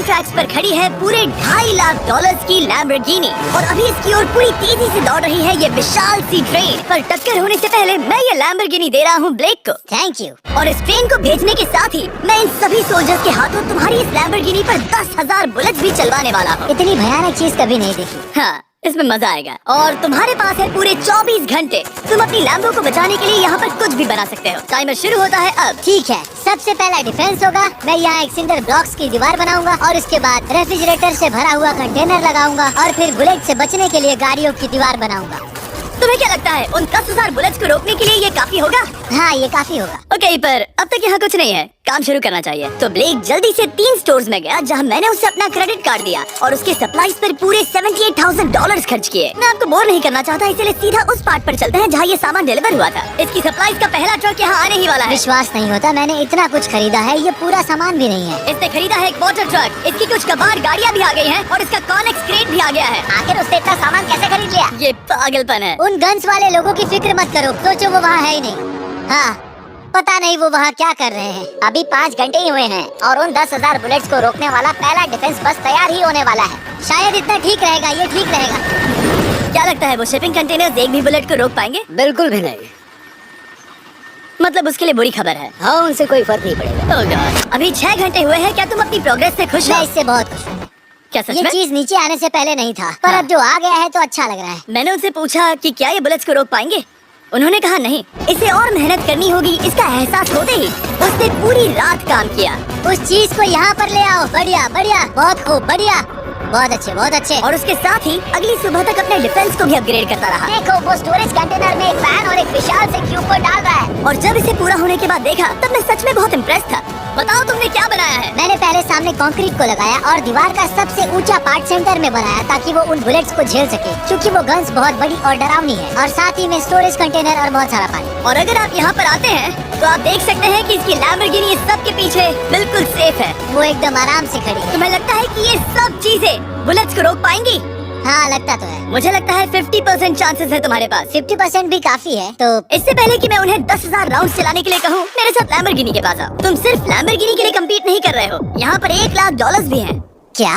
Tracks पर खड़ी है पूरे $2.5 लाख की लैम्बोर्गिनी और अभी इसकी ओर पूरी तेजी से दौड़ रही है ये विशाल सी ट्रेन। पर टक्कर होने से पहले मैं ये लैम्बोर्गिनी दे रहा हूँ ब्लेक को। Thank you. और इस ट्रेन को भेजने के साथ ही मैं इन सभी सोल्जर्स के हाथों तुम्हारी इस लैम्बोर्गिनी पर 10,000 बुलेट्स भी चलवाने वाला हूँ। इतनी भयानक चीज कभी नहीं देखी। हाँ, इसमें मजा आएगा। और तुम्हारे पास है पूरे 24 घंटे। तुम अपनी लैम्बो को बचाने के लिए यहाँ पर कुछ भी बना सकते हो। टाइमर शुरू होता है अब। ठीक है, सबसे पहला डिफेंस होगा। मैं यहाँ एक सिंडर ब्लॉक्स की दीवार बनाऊंगा और उसके बाद रेफ्रिजरेटर से भरा हुआ कंटेनर लगाऊंगा और फिर बुलेट से बचने के लिए गाड़ियों की दीवार बनाऊंगा। तुम्हें क्या लगता है उन 10,000 बुलेट्स को रोकने के लिए ये काफी होगा? हाँ, ये काफी होगा। ओके, पर अब तक यहाँ कुछ नहीं है, काम शुरू करना चाहिए। तो ब्लेक जल्दी से 3 स्टोर्स में गया जहाँ मैंने उसे अपना क्रेडिट कार्ड दिया और उसके सप्लाईज पर पूरे $78,000 खर्च किए। मैं आपको बोर नहीं करना चाहता, इसलिए सीधा उस पार्ट पर चलते हैं जहाँ ये सामान डिलीवर हुआ था। इसकी सप्लाईज का पहला ट्रक यहाँ आने ही वाला है। विश्वास नहीं होता, मैंने इतना कुछ खरीदा है, ये पूरा सामान भी नहीं है। इसने खरीदा है एक वाटर ट्रक, इसकी कुछ कबाड़ गाड़ियाँ भी आ गई हैं और इसका कॉनेक्स क्रेट भी आ गया है। आखिर उसने इतना सामान कैसे खरीद लिया? ये पागलपन है। उन गन्स वाले लोगों की फिक्र मत करो, सोचो वो वहाँ है ही नहीं। हाँ, पता नहीं वो वहाँ क्या कर रहे हैं। अभी 5 घंटे ही हुए हैं और उन 10,000 बुलेट्स को रोकने वाला पहला डिफेंस बस तैयार ही होने वाला है। शायद इतना ठीक रहेगा, ये ठीक रहेगा। क्या लगता है वो शिपिंग कंटेनर्स एक भी बुलेट को रोक पाएंगे? बिल्कुल भी नहीं। मतलब उसके लिए बुरी खबर है। हाँ, उनसे कोई फर्क नहीं पड़ेगा। Oh God, अभी 6 घंटे हुए हैं। क्या तुम अपनी प्रोग्रेस से खुश मैं हो? इससे बहुत खुश हूँ। क्या सच ये में? चीज नीचे आने से पहले नहीं था, पर हाँ। अब जो आ गया है तो अच्छा लग रहा है। मैंने उनसे पूछा कि क्या ये बुलेट्स को रोक पाएंगे। उन्होंने कहा नहीं, इसे और मेहनत करनी होगी। इसका एहसास होते ही उसने पूरी रात काम किया। उस चीज को यहाँ पर ले आओ। बढ़िया बढ़िया, बहुत खूब, बढ़िया, बहुत अच्छे, बहुत अच्छे। और उसके साथ ही अगली सुबह तक अपने डिफेंस को भी अपग्रेड करता रहा। देखो, वो स्टोरेज कंटेनर में एक फैन और एक विशाल से क्यूब को डाल रहा है। और जब इसे पूरा होने के बाद देखा तब मैं सच में बहुत इम्प्रेस था। बताओ तुमने क्या बनाया है? मैंने पहले सामने कंक्रीट को लगाया और दीवार का सबसे ऊंचा पार्ट सेंटर में बनाया ताकि वो उन बुलेट्स को झेल सके, क्योंकि वो गन्स बहुत बड़ी और डरावनी है। और साथ ही में स्टोरेज कंटेनर और बहुत सारा पानी। और अगर आप यहाँ पर आते हैं तो आप देख सकते हैं कि इसकी लैम्बोर्गिनी इस सब के पीछे बिल्कुल सेफ है। वो एकदम आराम से खड़ी है। तुम्हें लगता है कि ये सब चीजें बुलेट्स को रोक पाएंगी? हाँ, लगता तो है। मुझे लगता है 50% चांसेस है तुम्हारे पास। 50% भी काफी है। तो इससे पहले कि मैं उन्हें 10,000 राउंड चलाने के लिए कहूँ, मेरे साथ लैम्बोर्गिनी के पास आओ। तुम सिर्फ लैम्बोर्गिनी के लिए कम्पीट नहीं कर रहे हो, यहाँ पर $1 लाख भी हैं। क्या?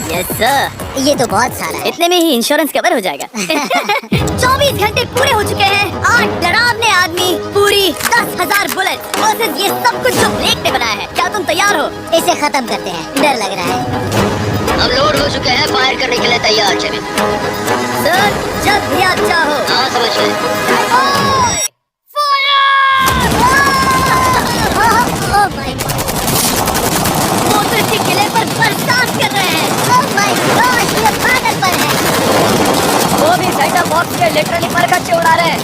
Yes sir. ये तो बहुत सारा है। इतने में ही इंश्योरेंस कवर हो जाएगा। 24 घंटे पूरे हो चुके हैं। 8 डरावने आदमी, पूरी 10,000 बुलेट वर्सेस ये सब कुछ जो ब्लेक ने बनाया है। क्या तुम तैयार हो? इसे खत्म करते हैं, डर लग रहा है। हम लोड हो चुके हैं, फायर करने के लिए तैयार। चलिए सर, जब भी आप चाहो। हाँ, समझ गए। ओह माय गॉड, मोटर के किले पर बरसात कर रहे हैं। ओह माय गॉड, ये पागलपन है। वो भी सेटअप बॉक्स के लिटरली पर कच्चे उड़ा रहे हैं।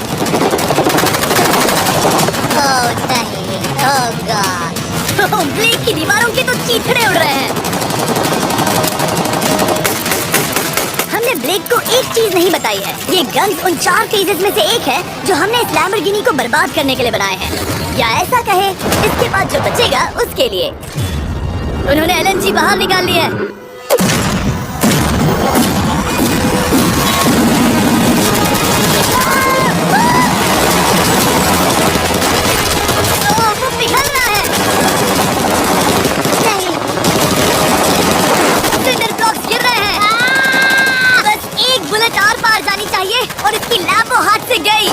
ओह नहीं, ओह गॉड। ब्लेक की दीवारों के तो चीथड़े उड़ रहे हैं। हमने ब्लेक को एक चीज नहीं बताई है, ये गन्स उन 4 फेजेस में से एक है जो हमने इस लैम्बोर्गिनी को बर्बाद करने के लिए बनाए हैं। या ऐसा कहे, इसके बाद जो बचेगा उसके लिए। उन्होंने LNG बाहर निकाल ली है। वो पिघल रहा है। नहीं, सिंडर ब्लॉक्स गिर रहे हैं। बस एक बुलेट आर पार जानी चाहिए और इसकी लैम्बो हाथ से गई।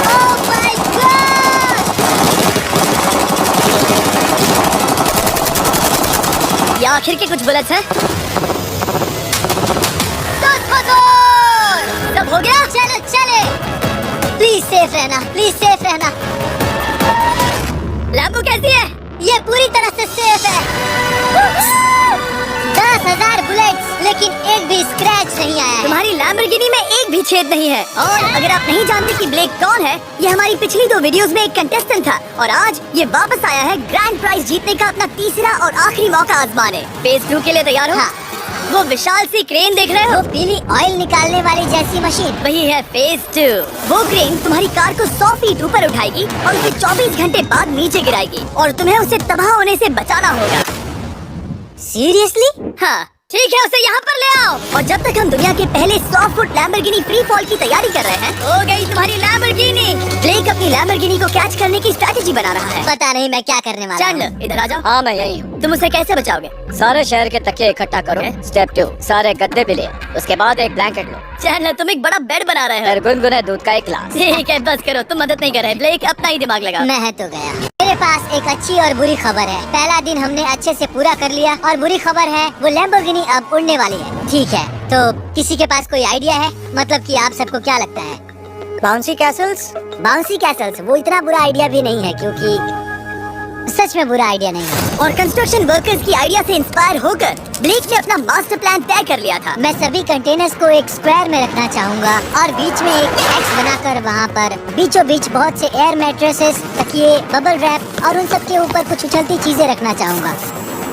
Oh my God. ये आखिर के कुछ बुलेट्स हैं। सब हो गया? चलो चले, प्लीज सेफ रहना, प्लीज सेफ रहना। लैम्बो कैसी है? ये पूरी तरह से सेफ है। 10,000 बुलेट्स, लेकिन एक भी स्क्रैच नहीं आया है। तुम्हारी लैम्बोर्गिनी में एक भी छेद नहीं है। और अगर आप नहीं जानते कि ब्लेक कौन है, ये हमारी पिछली 2 वीडियोस में एक कंटेस्टेंट था और आज ये वापस आया है ग्रैंड प्राइज जीतने का अपना तीसरा और आखिरी मौका आजमाने। फेज 2 के लिए तैयार हो? हाँ। वो विशाल सी क्रेन देख रहे हो? वो पीली ऑयल निकालने वाली जैसी मशीन। वही है फेज 2। वो क्रेन तुम्हारी कार को 100 फीट ऊपर उठाएगी और उसे 24 घंटे बाद नीचे गिराएगी और तुम्हें उसे तबाह होने से बचाना होगा। सीरियसली? हाँ, ठीक है, उसे यहाँ पर ले आओ। और जब तक हम दुनिया के पहले 100 फुट लैम्बोर्गिनी फ्री फॉल की तैयारी कर रहे हैं, हो गई तुम्हारी लैम्बोर्गिनी। ब्लेक अपनी लैम्बोर्गिनी को कैच करने की स्ट्रैटेजी बना रहा है। पता नहीं मैं क्या करने वाला हूँ। चैंडलर इधर आ जाओ। हाँ मैं यही हूँ। तुम उसे कैसे बचाओगे? सारे शहर के तकिए इकट्ठा करो। स्टेप 2, सारे गद्दे भी ले, उसके बाद एक ब्लैंकेट लो। चैंडलर तुम एक बड़ा बेड बना रहे हो। फिर गुनगुने दूध का एक गिलास। ठीक है, बस करो, तुम मदद नहीं कर रहे। ब्लेक अपना ही दिमाग लगा। मैं तो गया। मेरे पास एक अच्छी और बुरी खबर है। पहला दिन हमने अच्छे से पूरा कर लिया और बुरी खबर है वो लैम्बोर्गिनी अब उड़ने वाली है। ठीक है, तो किसी के पास कोई आइडिया है? मतलब कि आप सबको क्या लगता है? Bouncy Castle's? बाउंसी कैसल्स वो इतना बुरा आइडिया भी नहीं है, क्योंकि सच में बुरा आइडिया नहीं है। और कंस्ट्रक्शन वर्कर्स की आइडिया से इंस्पायर होकर ब्लेक ने अपना मास्टर प्लान तय कर लिया था। मैं सभी कंटेनर्स को एक स्क्वायर में रखना चाहूँगा और बीच में एक एक्स बनाकर वहाँ पर बीचों बीच बहुत से एयर मैट्रेसेस, तकिए, बबल रैप और उन सब के ऊपर कुछ उछलती चीजें रखना चाहूँगा।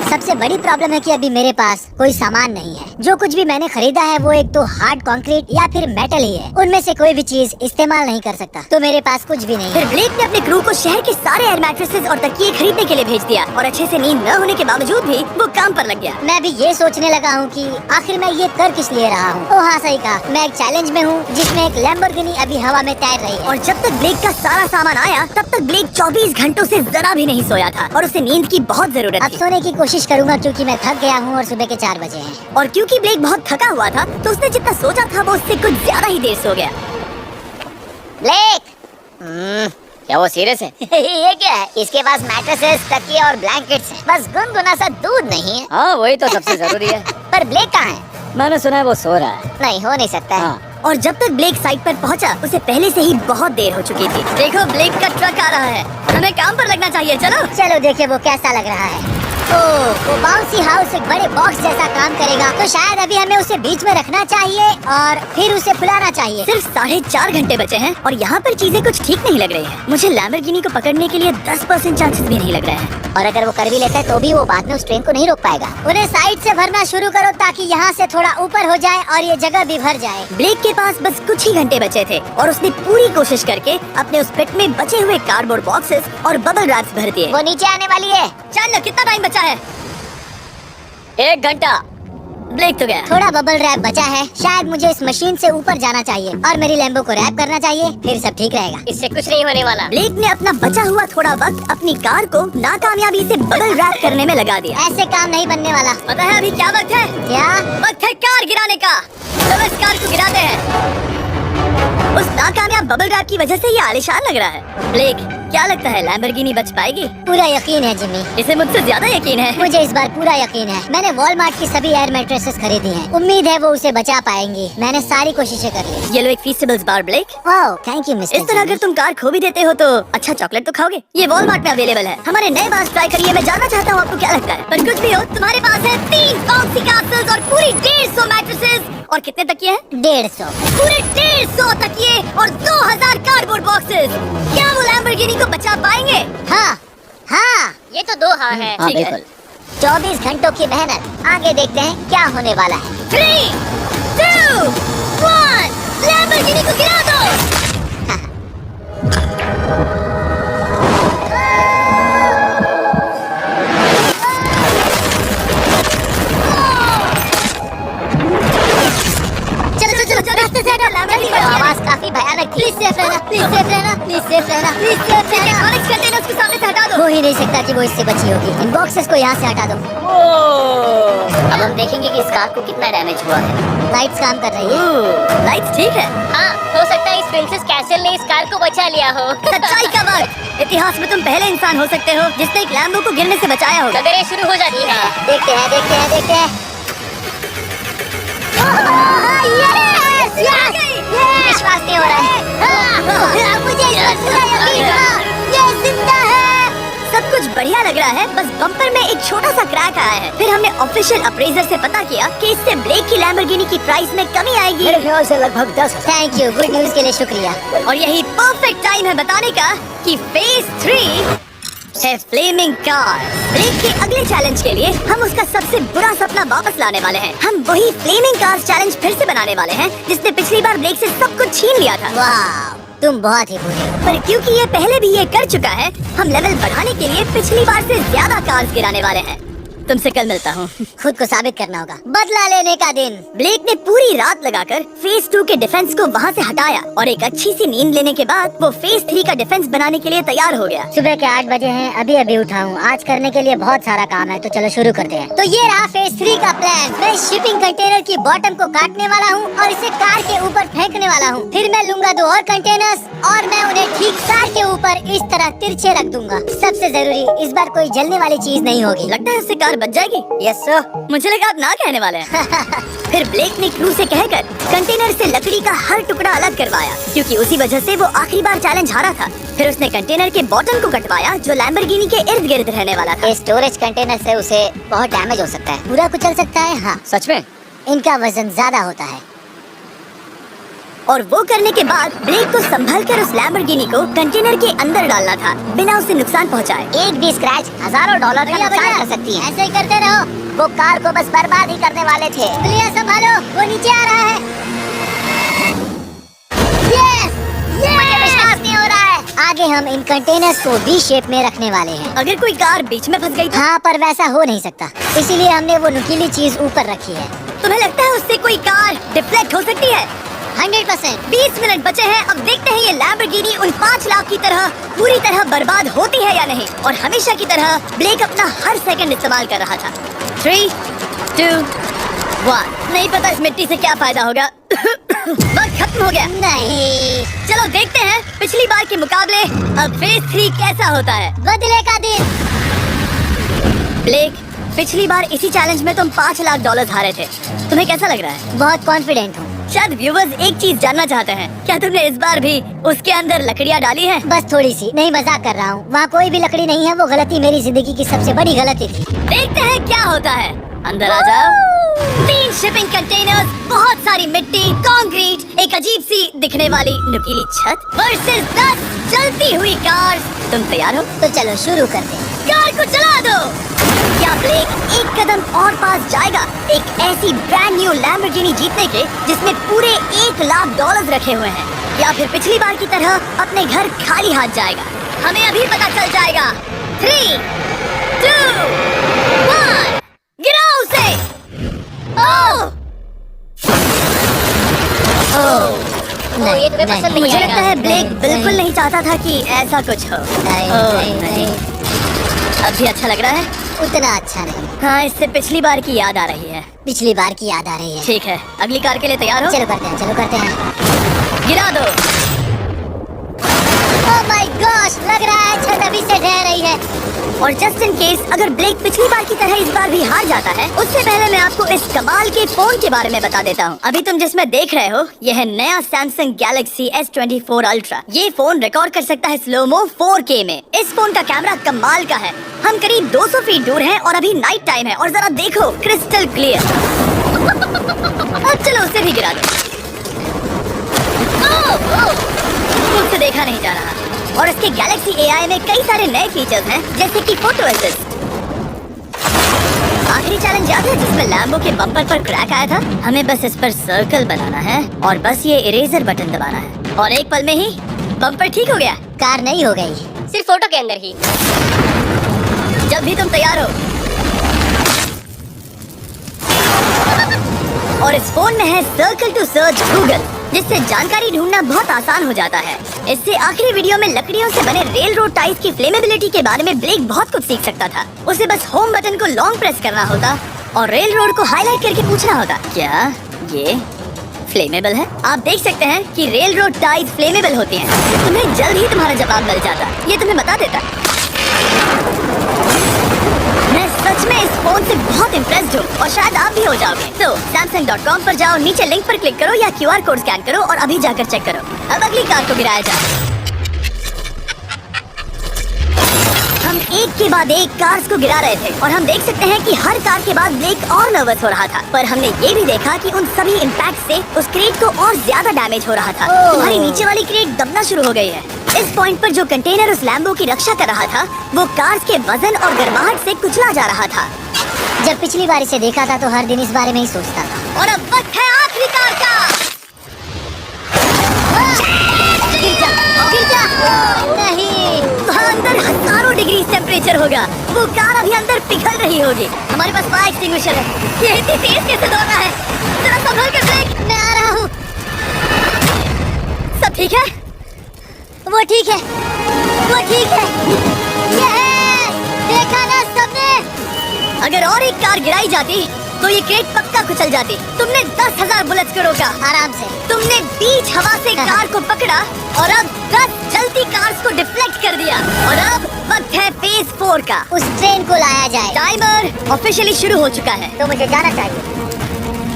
सबसे बड़ी प्रॉब्लम है कि अभी मेरे पास कोई सामान नहीं है। जो कुछ भी मैंने खरीदा है वो एक तो हार्ड कंक्रीट या फिर मेटल ही है। उनमें से कोई भी चीज इस्तेमाल नहीं कर सकता, तो मेरे पास कुछ भी नहीं है। फिर ब्लेक ने अपने क्रू को शहर के सारे एयर मैट्रेसेस और तकिए खरीदने के लिए भेज दिया और अच्छे से नींद न होने के बावजूद भी वो काम पर लग गया। मैं भी ये सोचने लगा हूँ कि आखिर मैं ये कर किस लिए रहा हूँ। ओह हाँ, सही कहा, मैं एक चैलेंज में हूँ जिसमें एक लैम्बोर्गिनी अभी हवा में तैर रही है। और जब तक ब्लेक का सारा सामान आया तब तक ब्लेक 24 घंटों से जरा भी नहीं सोया था और उसे नींद की बहुत जरूरत अब थी। सोने की कोशिश करूंगा क्योंकि मैं थक गया हूँ और सुबह के 4 बजे हैं। और क्योंकि ब्लेक बहुत थका हुआ था तो उसने जितना सोचा था वो उससे कुछ ज्यादा ही देर सो गया। ब्लेक क्या वो सीरियस है? ये क्या है? इसके पास मैट्रेसेस, तकिए और ब्लैंकेट्स हैं। बस गुनगुना सा दूध नहीं है। हाँ वही तो सबसे जरूरी है। पर ब्लेक कहाँ है? मैंने सुना है वो सो रहा है। नहीं, हो नहीं सकता है। हाँ। और जब तक ब्लेक साइट पर पहुंचा उसे पहले से ही बहुत देर हो चुकी थी। देखो ब्लेक का ट्रक आ रहा है, हमें काम पर लगना चाहिए। चलो चलो देखे वो कैसा लग रहा है। ओह, वो बाउंसी हाउस एक बड़े बॉक्स जैसा काम करेगा, तो शायद अभी हमें उसे बीच में रखना चाहिए और फिर उसे फुलाना चाहिए। सिर्फ 4.5 घंटे बचे हैं और यहाँ पर चीजें कुछ ठीक नहीं लग रही हैं। मुझे लैम्बोर्गिनी को पकड़ने के लिए 10% चांसेस भी नहीं लग रहे हैं। और अगर वो कर भी लेता है तो भी वो बाद में उस ट्रेन को नहीं रोक पाएगा। उन्हें साइड से भरना शुरू करो ताकि यहाँ से थोड़ा ऊपर हो जाए और ये जगह भी भर जाए। ब्लेक के पास बस कुछ ही घंटे बचे थे और उसने पूरी कोशिश करके अपने उस पिट में बचे हुए कार्डबोर्ड बॉक्सेस और बबल रैप्स भर दिए। वो नीचे आने वाली है। चल, कितना टाइम बचा है? 1 घंटा। ब्लेक तो गया। थोड़ा बबल रैप बचा है। शायद मुझे इस मशीन से ऊपर जाना चाहिए और मेरी लैम्बो को रैप करना चाहिए, फिर सब ठीक रहेगा। इससे कुछ नहीं होने वाला। ब्लेक ने अपना बचा हुआ थोड़ा वक्त अपनी कार को नाकामयाबी से बबल रैप करने में लगा दिया। ऐसे काम नहीं बनने वाला। पता है अभी क्या वक्त है? क्या? वक्त है कार गिराने का। चलो इस कार को गिराते हैं। उस नाकामयाब बबल रैप की वजह से ये आलीशान लग रहा है। ब्लेक, क्या लगता है लैम्बोर्गिनी बच पाएगी? पूरा यकीन है जिमी। इसे मुझसे ज्यादा यकीन है। मुझे इस बार पूरा यकीन है। मैंने वॉलमार्ट की सभी एयर मैट्रेसेस खरीदी हैं। उम्मीद है वो उसे बचा पाएंगी। मैंने सारी कोशिशें कर ली। ये लो एक फीस्टेबल्स बार ब्लेक। वाह, थैंक यू मिस्टर। इस तरह अगर तुम कार खो भी देते हो तो अच्छा चॉकलेट तो खाओगे। ये वॉलमार्ट में अवेलेबल है। हमारे नए बार ट्राई करिए। मैं जानना चाहता हूँ आपको क्या लगता है। पर कुछ भी हो, तुम्हारे पास है 3 बाउंसी कैसल्स और पूरी 150 मैट्रेसेस और कितने तकिए हैं? 150। पूरे 150 तकिए और 2000 कार्डबोर्ड बॉक्सेस। क्या वो लैम्बोर्गिनी को बचा पाएंगे? हाँ हाँ, ये तो 2 हाँ है। ठीक है। बिल्कुल। 24 घंटों की मेहनत। आगे देखते हैं क्या होने वाला है। 3, 2, 1, लैम्बोर्गिनी को गिरा दो। चलो चलो चलो, रास्ते से हटो। लैम्बोर्गिनी बच गया। आवाज काफी भयानक थी। प्लीज सेफ रहना, प्लीज सेफ रहना, प्लीज सेफ रहना, प्लीज सेफ रहना। इलेक्ट्रॉनिक्स कंटेनर्स के सामने से हटा दो। हो ही नहीं सकता कि वो इससे बची होगी। इन बॉक्सेस को यहाँ से हटा दो। अब हम देखेंगे कि इस कार को कितना डैमेज हुआ है। लाइट्स काम कर रही है। लाइट्स ठीक है। हाँ, हो सकता है इस प्रिंसेस कैसल ने इस कार को बचा लिया हो। सच्चाई का वक्त। इतिहास में तुम पहले इंसान हो सकते हो जिसने एक लैम्बो को गिरने से बचाया होगा। कदरें शुरू हो जाती है। देखते हैं, देखते हैं, देखते हैं। विश्वास नहीं हो रहा है। मुझे इस पर पूरा यकीन था। ये जिंदा है। सब कुछ बढ़िया लग रहा है, बस बम्पर में एक छोटा सा क्रैक आया है। फिर हमने ऑफिशियल अप्रेजर से पता किया कि इससे ब्लेक की लैम्बोर्गिनी की प्राइस में कमी आएगी। मेरे ख्याल से लगभग 10। थैंक यू, गुड न्यूज के लिए शुक्रिया। और यही परफेक्ट टाइम है बताने का कि फेज 3 है फ्लेमिंग कार। ब्लेक के अगले चैलेंज के लिए हम उसका सबसे बुरा सपना वापस लाने वाले हैं। हम वही फ्लेमिंग कार चैलेंज फिर से बनाने वाले हैं जिसने पिछली बार ब्लेक से सब कुछ छीन लिया था। वाह, तुम बहुत ही बुरे हो। पर क्योंकि ये पहले भी ये कर चुका है, हम लेवल बढ़ाने के लिए पिछली बार से ज्यादा कार्स गिराने वाले हैं। तुमसे कल मिलता हूँ। खुद को साबित करना होगा, बदला लेने का दिन। ब्लेक ने पूरी रात लगाकर फेज 2 के डिफेंस को वहाँ से हटाया और एक अच्छी सी नींद लेने के बाद वो फेज 3 का डिफेंस बनाने के लिए तैयार हो गया। सुबह के 8 बजे हैं, अभी अभी उठा हूँ। आज करने के लिए बहुत सारा काम है, तो चलो शुरू करते हैं। तो ये रहा फेज 3 का प्लान। मैं शिपिंग कंटेनर की बॉटम को काटने वाला हूँ और इसे कार के ऊपर फेंकने वाला हूँ। फिर मैं लूंगा 2 और कंटेनर्स और मैं उन्हें ठीक कार के ऊपर इस तरह तिरछे रख दूंगा। सबसे जरूरी, इस बार कोई जलने वाली चीज नहीं होगी। लगता है इससे कार बच जाएगी। Yes sir. मुझे लगा आप ना कहने वाले हैं। फिर ब्लेक ने क्रू से कहकर कंटेनर से लकड़ी का हर टुकड़ा अलग करवाया, क्योंकि उसी वजह से वो आखिरी बार चैलेंज हारा था। फिर उसने कंटेनर के बॉटम को कटवाया जो लैम्बोर्गिनी के इर्द गिर्द रहने वाला था। स्टोरेज कंटेनर से उसे बहुत डैमेज हो सकता है, पूरा कुचल सकता है। हाँ, सच में? इनका वजन ज्यादा होता है। और वो करने के बाद ब्लेक को संभलकर उस लैम्बोर्गिनी को कंटेनर के अंदर डालना था बिना उसे नुकसान पहुंचाए। एक भी स्क्रैच हजारों डॉलर का नुकसान कर सकती है। ऐसे ही करते रहो, वो कार को बस बर्बाद ही करने वाले थे। भैया संभालो, वो नीचे आ रहा है। मुझे विश्वास नहीं हो रहा है। आगे हम इन कंटेनर्स को वी शेप में रखने वाले हैं। अगर कोई कार बीच में फंस गई तो? हाँ, पर वैसा हो नहीं सकता, इसीलिए हमने वो नुकीली चीज ऊपर रखी है। तुम्हें लगता है उससे कोई कार डिफ्लेक्ट हो सकती है? 100%। 20 मिनट बचे हैं। अब देखते हैं ये लैम्बोर्गिनी उन 5 लाख की तरह पूरी तरह बर्बाद होती है या नहीं। और हमेशा की तरह ब्लेक अपना हर सेकंड इस्तेमाल कर रहा था। 3, 2, 1। नहीं पता इस मिट्टी से क्या फायदा होगा। वक्त खत्म हो गया। नहीं, चलो देखते हैं पिछली बार के मुकाबले अब फेज 3 कैसा होता है। बदले का दिन। ब्लेक, पिछली बार इसी चैलेंज में तुम $5 लाख हारे थे। तुम्हें कैसा लग रहा है? बहुत कॉन्फिडेंट हूँ। शायद व्यूवर्स एक चीज जानना चाहते हैं, क्या तुमने इस बार भी उसके अंदर लकड़ियाँ डाली हैं? बस थोड़ी सी, नहीं मजाक कर रहा हूँ। वहाँ कोई भी लकड़ी नहीं है। वो गलती मेरी जिंदगी की सबसे बड़ी गलती थी। देखते हैं क्या होता है। अंदर आ जाओ। 3 शिपिंग कंटेनर्स, बहुत सारी मिट्टी, कंक्रीट, एक अजीब सी दिखने वाली नुकीली छत वर्सेस 10 चलती हुई कार्स। तुम तैयार हो? तो चलो शुरू करते हैं। कार को चला दो। क्या ब्लेक एक कदम और पास जाएगा एक ऐसी ब्रांड न्यू लैम्बोर्गिनी जीतने के जिसमें पूरे $1 लाख रखे हुए हैं, या फिर पिछली बार की तरह अपने घर खाली हाथ जाएगा? हमें अभी पता चल जाएगा। 3, 2, 1, गिराओ उसे। ओह! नहीं, ये तुम्हें पसंद नहीं मुझे आएगा। लगता है ब्लेक बिल्कुल नहीं चाहता था कि ऐसा कुछ हो। नहीं। अब भी अच्छा लग रहा है? उतना अच्छा नहीं। हाँ, इससे पिछली बार की याद आ रही है। पिछली बार की याद आ रही है। ठीक है, अगली कार के लिए तैयार हो? चलो करते हैं। गिरा दो। ओह माय गॉश, लग रहा है छत अभी से ढह रही है। और जस्ट इन केस अगर ब्लेक पिछली बार की तरह इस बार भी हार जाता है, उससे पहले मैं आपको इस कमाल के फोन के बारे में बता देता हूँ। अभी तुम जिसमें देख रहे हो, यह है नया सैमसंग गैलेक्सी S24 अल्ट्रा। ये फोन रिकॉर्ड कर सकता है स्लोमो 4K में। इस फोन का कैमरा कमाल का है। हम करीब 200 फीट दूर हैं और अभी नाइट टाइम है और जरा देखो, क्रिस्टल क्लियर। अब चलो उसे भी गिरा दो। मुझसे देखा नहीं जा रहा। और इसके गैलेक्सी AI में कई सारे नए फीचर्स हैं, जैसे कि फोटो असिस्ट। आखिरी चैलेंज याद है जिसमें लैम्बो के बम्पर पर क्रैक आया था? हमें बस इस पर सर्कल बनाना है और बस ये इरेजर बटन दबाना है और एक पल में ही बम्पर ठीक हो गया। कार नहीं हो गई, सिर्फ फोटो के अंदर ही। जब भी तुम तैयार हो। और इस फोन में है सर्कल टू सर्च गूगल, जिससे जानकारी ढूंढना बहुत आसान हो जाता है। इससे आखिरी वीडियो में लकड़ियों से बने रेल रोड टाइल्स की फ्लेमेबिलिटी के बारे में ब्लेक बहुत कुछ सीख सकता था। उसे बस होम बटन को लॉन्ग प्रेस करना होता और रेल रोड को हाईलाइट करके पूछना होता, क्या ये फ्लेमेबल है? आप देख सकते हैं कि रेल रोड टाइल्स फ्लेमेबल होती हैं। तुम्हें जल्द ही तुम्हारा जवाब मिल जाता। ये तुम्हें बता देता। मैं सच में इस फोन से बहुत इम्प्रेस्ड हूँ और शायद आप भी हो जाओगे। तो Samsung.com पर जाओ, नीचे लिंक पर क्लिक करो या QR कोड स्कैन करो और अभी जाकर चेक करो। अब अगली कार को गिराया जाए। हम एक के बाद एक कार्स को गिरा रहे थे और हम देख सकते हैं कि हर कार के बाद ब्लेक और नर्वस हो रहा था, पर हमने ये भी देखा कि उन सभी इम्पैक्ट से उस क्रेट को और ज्यादा डैमेज हो रहा था। तुम्हारी नीचे वाली क्रेट दबना शुरू हो गई है। इस पॉइंट पर जो कंटेनर उस लैम्बो की रक्षा कर रहा था, वो कार्स के वजन और गर्माहट से कुचला जा रहा था। जब पिछली बार इसे देखा था तो हर दिन इस बारे में ही सोचता था। और अब वक्त है आखिरी कार का। गिर जा। नहीं, वहाँ अंदर हजारों डिग्री डिग्री टेम्परेचर होगा। वो कार अभी अंदर पिघल रही होगी। हमारे पास फायर एक्सटिंग्विशर है। ये इतनी तेज कैसे दौड़ रहा है? जरा संभल के ब्रेक। मैं आ रहा हूँ। सब ठीक है? वो ठीक है, वो ठीक है। ये है, देखा ना सबने? अगर और एक कार गिराई जाती तो ये क्रेट पक्का कुचल जाती। तुमने 10,000 बुलेट्स को रोका। आराम से। तुमने बीच हवा से कार को पकड़ा और अब 10 चलती कार्स को डिफ्लेक्ट कर दिया। और अब वक्त है फेज 4 का। उस ट्रेन को लाया जाए। टाइमर ऑफिशियली शुरू हो चुका है। तो मुझे जाना चाहिए।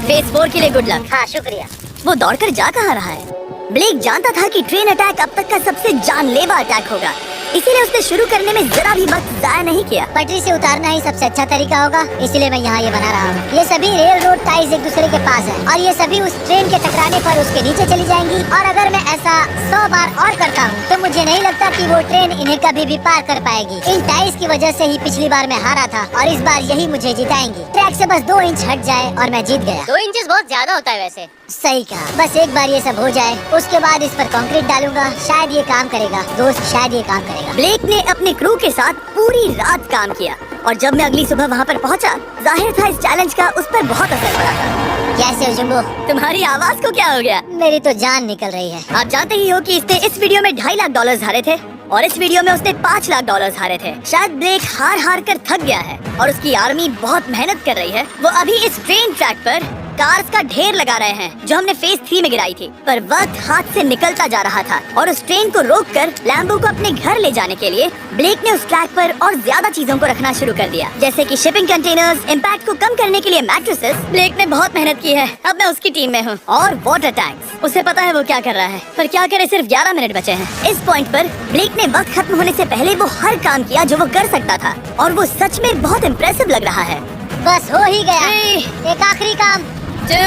फेज 4 के लिए गुड लक। हाँ शुक्रिया। वो दौड़कर जा कहाँ रहा है? ब्लेक जानता था कि ट्रेन अटैक अब तक का सबसे जानलेवा अटैक होगा, इसीलिए उसने शुरू करने में जरा भी वक्त जाया नहीं किया। पटरी से उतारना ही सबसे अच्छा तरीका होगा, इसीलिए मैं यहाँ ये बना रहा हूँ। ये सभी रेल रोड टाइज एक दूसरे के पास है और ये सभी उस ट्रेन के टकराने पर उसके नीचे चली जाएंगी। और अगर मैं ऐसा 100 बार और करता हूँ तो मुझे नहीं लगता कि वो ट्रेन इन्हें कभी भी पार कर पाएगी। इन टाइज की वजह से ही पिछली बार मैं हारा था और इस बार यही मुझे जिताएंगी। ट्रैक से बस 2 इंच हट जाए और मैं जीत गया। 2 इंचेस बहुत ज्यादा होता है वैसे। सही कहा। बस एक बार ये सब हो जाए, उसके बाद इस पर कंक्रीट डालूंगा। शायद ये काम करेगा दोस्त, शायद ये काम करेगा। ब्लेक ने अपने क्रू के साथ पूरी रात काम किया और जब मैं अगली सुबह वहाँ पर पहुँचा, जाहिर था इस चैलेंज का उस पर बहुत असर पड़ा था। कैसे हो जुम्बो? तुम्हारी आवाज को क्या हो गया? मेरी तो जान निकल रही है। आप जानते ही हो कि इसने इस वीडियो में $2.5 लाख हारे थे और इस वीडियो में उसने $5 लाख हारे थे। शायद ब्लेक हार हार कर थक गया है और उसकी आर्मी बहुत मेहनत कर रही है। वो अभी इस ट्रेन ट्रैक पर कार्स का ढेर लगा रहे हैं जो हमने फेज 3 में गिराई थी। पर वक्त हाथ से निकलता जा रहा था और उस ट्रेन को रोककर लैम्बो को अपने घर ले जाने के लिए ब्लेक ने उस ट्रैक पर और ज्यादा चीजों को रखना शुरू कर दिया, जैसे कि शिपिंग कंटेनर्स, इम्पैक्ट को कम करने के लिए मैट्रेसेस। ब्लेक ने बहुत मेहनत की है, अब मैं उसकी टीम में हूँ। और वाटर टैंक्स, उसे पता है वो क्या कर रहा है, पर क्या करे, सिर्फ 11 मिनट बचे हैं। इस पॉइंट पर ब्लेक ने वक्त खत्म होने से पहले वो हर काम किया जो वो कर सकता था और वो सच में बहुत इम्प्रेसिव लग रहा है। बस हो ही गया। 3, एक आखिरी काम। 2,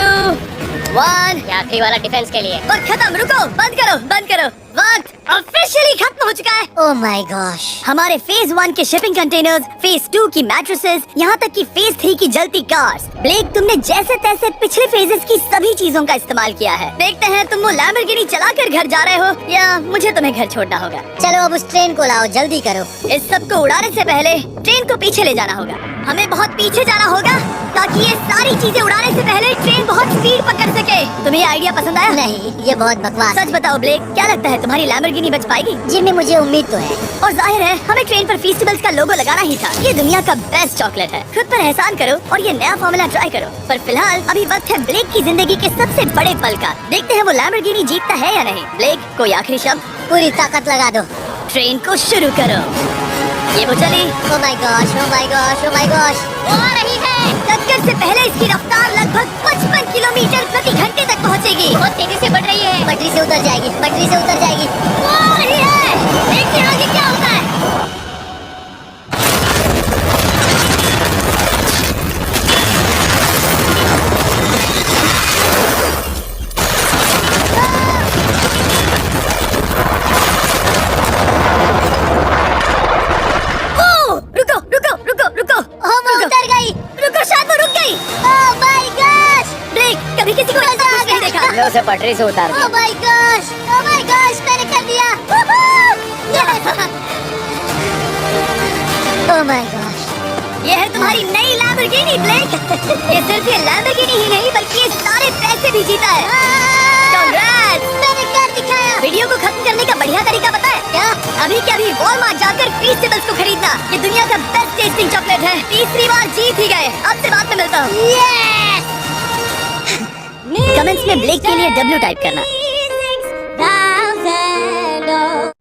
1। ये आखिरी वाला डिफेंस के लिए। और खत्म। रुको, बंद करो, बंद करो। वक्त ऑफिशियली खत्म हो चुका है। Oh my gosh. हमारे फेज 1 के शिपिंग कंटेनर्स, फेज 2 की मैट्रेसेस, यहाँ तक कि फेज 3 की जलती कार्स। ब्लेक, तुमने जैसे तैसे पिछले फेजेस की सभी चीजों का इस्तेमाल किया है। देखते हैं तुम वो लैम्बोर्गिनी चलाकर घर जा रहे हो या मुझे तुम्हें घर छोड़ना होगा। चलो अब उस ट्रेन को लाओ, जल्दी करो। इस सब को उड़ाने से पहले ट्रेन को पीछे ले जाना होगा। हमें बहुत पीछे जाना होगा ताकि ये सारी चीजें उड़ाने से पहले ट्रेन बहुत स्पीड पकड़ सके। तुम्हें ये आइडिया पसंद आया? नहीं, ये बहुत बकवास। सच बताओ ब्लेक, क्या लगता है तुम्हारी लैम्बोर्गिनी बच पाएगी? जिम्मी, मुझे उम्मीद तो है। और जाहिर है हमें ट्रेन पर फेस्टिवल्स का लोगो लगाना ही था। ये दुनिया का बेस्ट चॉकलेट है। खुद पर एहसान करो और ये नया फॉर्मूला ट्राई करो। पर फिलहाल अभी वक्त है ब्लेक की जिंदगी के सबसे बड़े पल का। देखते हैं वो लैम्बोर्गिनी जीतता है या नहीं। ब्लेक, कोई आखिरी शब्द? पूरी ताकत लगा दो। ट्रेन को शुरू करो। ये वो चली। Oh my gosh, oh my gosh, oh my gosh. वो आ रही है। टक्कर से पहले इसकी रफ्तार लगभग 55 किलोमीटर प्रति घंटे तक पहुंचेगी। बहुत तेजी से बढ़ रही है। पटरी से उतर जाएगी, पटरी से उतर जाएगी। वो आ रही है। देखते हैं आगे क्या होता है। उसे पटरी से उतार दिया। ओह माय गॉश, मैंने कर दिया। Oh my gosh. ये है तुम्हारी नई लैम्बोर्गिनी ब्लेक। ये सिर्फ ये लैम्बोर्गिनी ही नहीं बल्कि ये सारे पैसे भी जीता है। Congrats! मैंने कर दिखाया। वीडियो को खत्म करने का बढ़िया तरीका पता है क्या? अभी के अभी वॉलमार्ट जाकर फेस्टिवल्स को खरीदना। ये दुनिया का बेस्ट टेस्टिंग चॉकलेट है। तीसरी बार जीत ही गए। अब से बाद में मिलता हूँ। कमेंट्स में ब्लेक के लिए W टाइप करना।